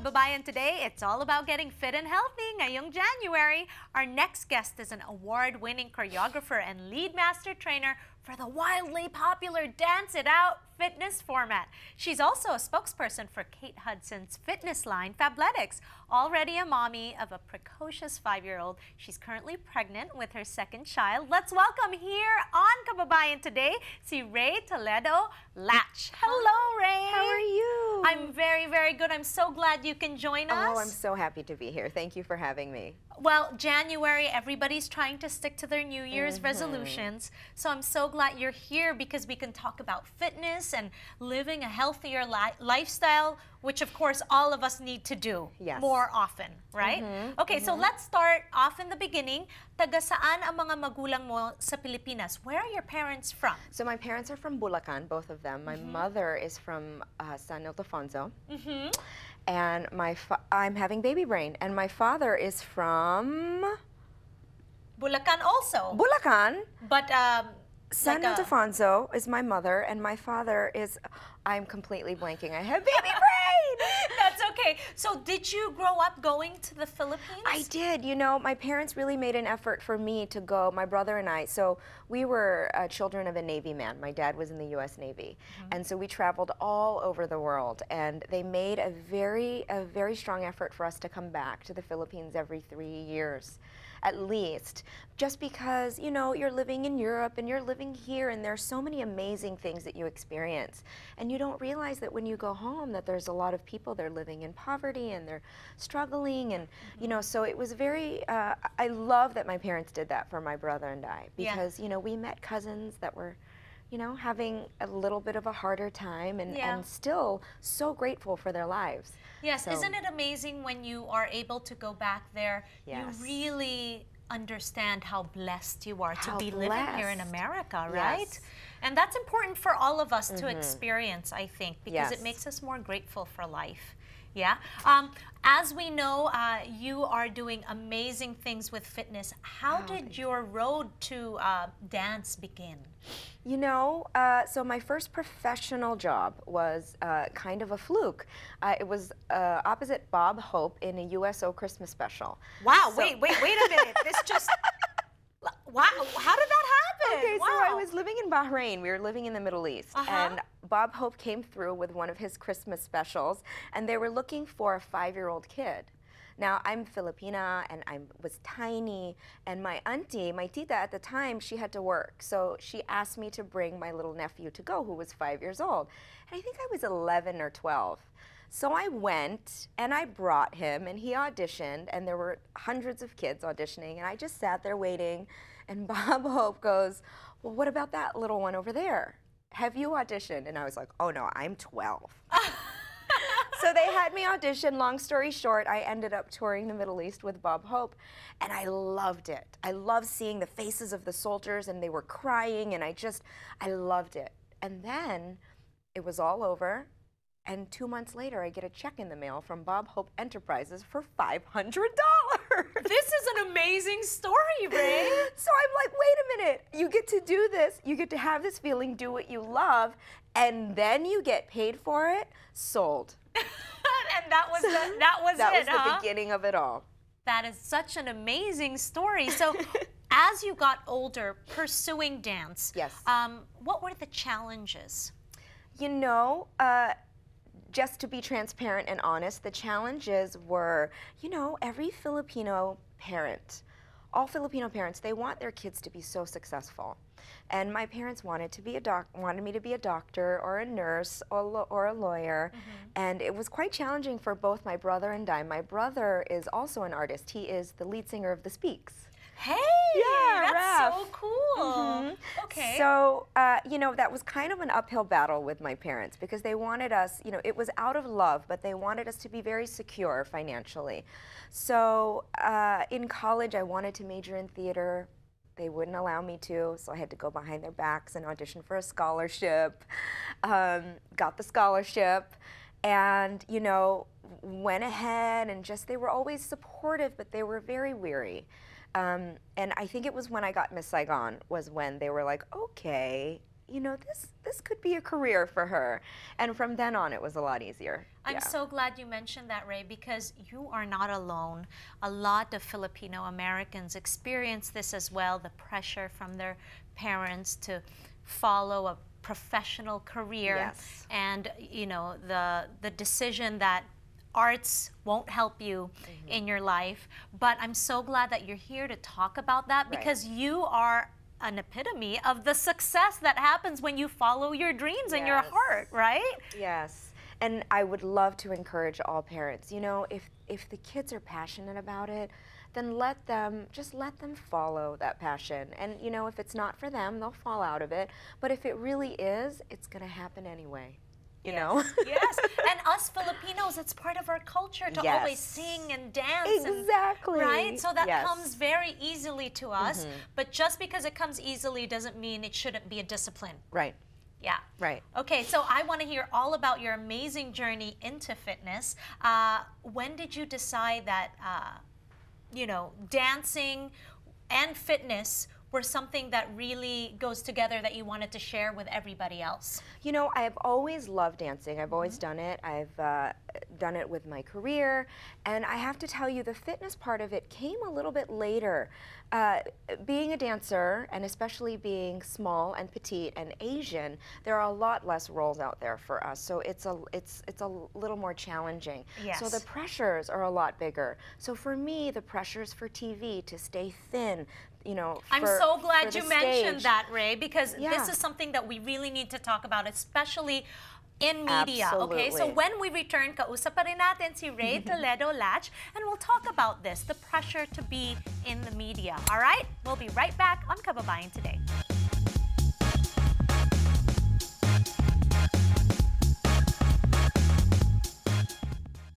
Kababayan Today, it's all about getting fit and healthy ngayong January. Our next guest is an award-winning choreographer and lead master trainer for the wildly popular Dance It Out fitness format. She's also a spokesperson for Kate Hudson's fitness line, Fabletics. Already a mommy of a precocious 5-year-old, she's currently pregnant with her second child. Let's welcome here on Kababayan Today, si Rae Toledo Latsch. Hello, Rae. How are you? I'm very, very good. I'm so glad you can join us. Oh, I'm so happy to be here. Thank you for having me. Well, January, everybody's trying to stick to their New Year's resolutions. So I'm so glad you're here because we can talk about fitness and living a healthier lifestyle, which of course all of us need to do more often, right? Okay, so let's start off in the beginning. Taga saan ang mga magulang mo sa Pilipinas? Where are your parents from? So my parents are from Bulacan, both of them. My mother is from San Ildefonso. And I'm having baby brain. And my father is from... Bulacan also. Bulacan. But San Ildefonso is my mother, and my father is... I'm completely blanking. I have baby brain! That's okay. So did you grow up going to the Philippines? I did. You know, my parents really made an effort for me to go, my brother and I. So we were children of a Navy man. My dad was in the U.S. Navy. And so we traveled all over the world. And they made a very strong effort for us to come back to the Philippines every 3 years. At least, just because, you know, you're living in Europe and you're living here and there's so many amazing things that you experience. And you don't realize that when you go home that there's a lot of people, they're living in poverty and they're struggling and, you know, so it was very, I love that my parents did that for my brother and I because, you know, we met cousins that were, you know, having a little bit of a harder time and still so grateful for their lives. Yes, so, isn't it amazing when you are able to go back there, you really understand how blessed you are to be living here in America, right? And that's important for all of us to experience, I think, because it makes us more grateful for life. Yeah. As we know, you are doing amazing things with fitness. How did your road to dance begin? You know, so my first professional job was kind of a fluke. It was opposite Bob Hope in a USO Christmas special. Wow, so wait a minute. This just... Wow, how did that happen? Okay, so I was living in Bahrain. We were living in the Middle East. And Bob Hope came through with one of his Christmas specials, and they were looking for a 5-year-old kid. Now, I'm Filipina, and I was tiny, and my auntie, my tita at the time, she had to work. So she asked me to bring my little nephew to go, who was 5 years old. And I think I was 11 or 12. So I went, and I brought him, and he auditioned, and there were hundreds of kids auditioning, and I just sat there waiting, and Bob Hope goes, well, what about that little one over there? Have you auditioned? And I was like, oh no, I'm 12. So they had me audition. Long story short, I ended up touring the Middle East with Bob Hope, and I loved it. I loved seeing the faces of the soldiers, and they were crying, and I loved it. And then it was all over, and 2 months later, I get a check in the mail from Bob Hope Enterprises for $500. This is an amazing story, Rae. So I'm like, wait a minute. You get to do this. You get to have this feeling, do what you love, and then you get paid for it. Sold. And that was the beginning of it all. That is such an amazing story. So, as you got older, pursuing dance, what were the challenges? You know, just to be transparent and honest, the challenges were, you know, every Filipino parent, all Filipino parents, they want their kids to be so successful. And my parents wanted me to be a doctor or a nurse or a lawyer, and it was quite challenging for both my brother and I. My brother is also an artist. He is the lead singer of The Speaks. Hey, yeah, that's so cool. Okay. So, you know, that was kind of an uphill battle with my parents because they wanted us, you know, it was out of love, but they wanted us to be very secure financially. So, in college, I wanted to major in theater. They wouldn't allow me to, so I had to go behind their backs and audition for a scholarship. Got the scholarship, and, you know, went ahead and they were always supportive, but they were very weary. And I think it was when I got Miss Saigon was when they were like, okay, you know, this could be a career for her. And from then on, it was a lot easier. I'm so glad you mentioned that, Rae, because you are not alone. A lot of Filipino-Americans experience this as well, the pressure from their parents to follow a professional career. Yes. And, you know, the decision that arts won't help you in your life. But I'm so glad that you're here to talk about that, because you are an epitome of the success that happens when you follow your dreams and your heart, right? Yes. And I would love to encourage all parents, you know, if the kids are passionate about it, then just let them follow that passion. And, you know, if it's not for them, they'll fall out of it. But if it really is, it's going to happen anyway. You know? Yes, and us Filipinos, it's part of our culture to always sing and dance. Exactly. Right? So that comes very easily to us, but just because it comes easily doesn't mean it shouldn't be a discipline. Right. Yeah. Right. Okay, so I want to hear all about your amazing journey into fitness. When did you decide that, you know, dancing and fitness were something that really goes together that you wanted to share with everybody else? You know, I've always loved dancing. I've always done it. I've done it with my career. And I have to tell you, the fitness part of it came a little bit later. Being a dancer, and especially being small and petite and Asian, there are a lot less roles out there for us. So it's a little more challenging. Yes. So the pressures are a lot bigger. So for me, the pressures for TV to stay thin, you know, I'm so glad you mentioned that, Rae, because this is something that we really need to talk about, especially in media. Absolutely. Okay, so when we return, kausap pa rin natin si Rae Toledo Latsch, and we'll talk about this, the pressure to be in the media. All right, we'll be right back on Kababayan Today.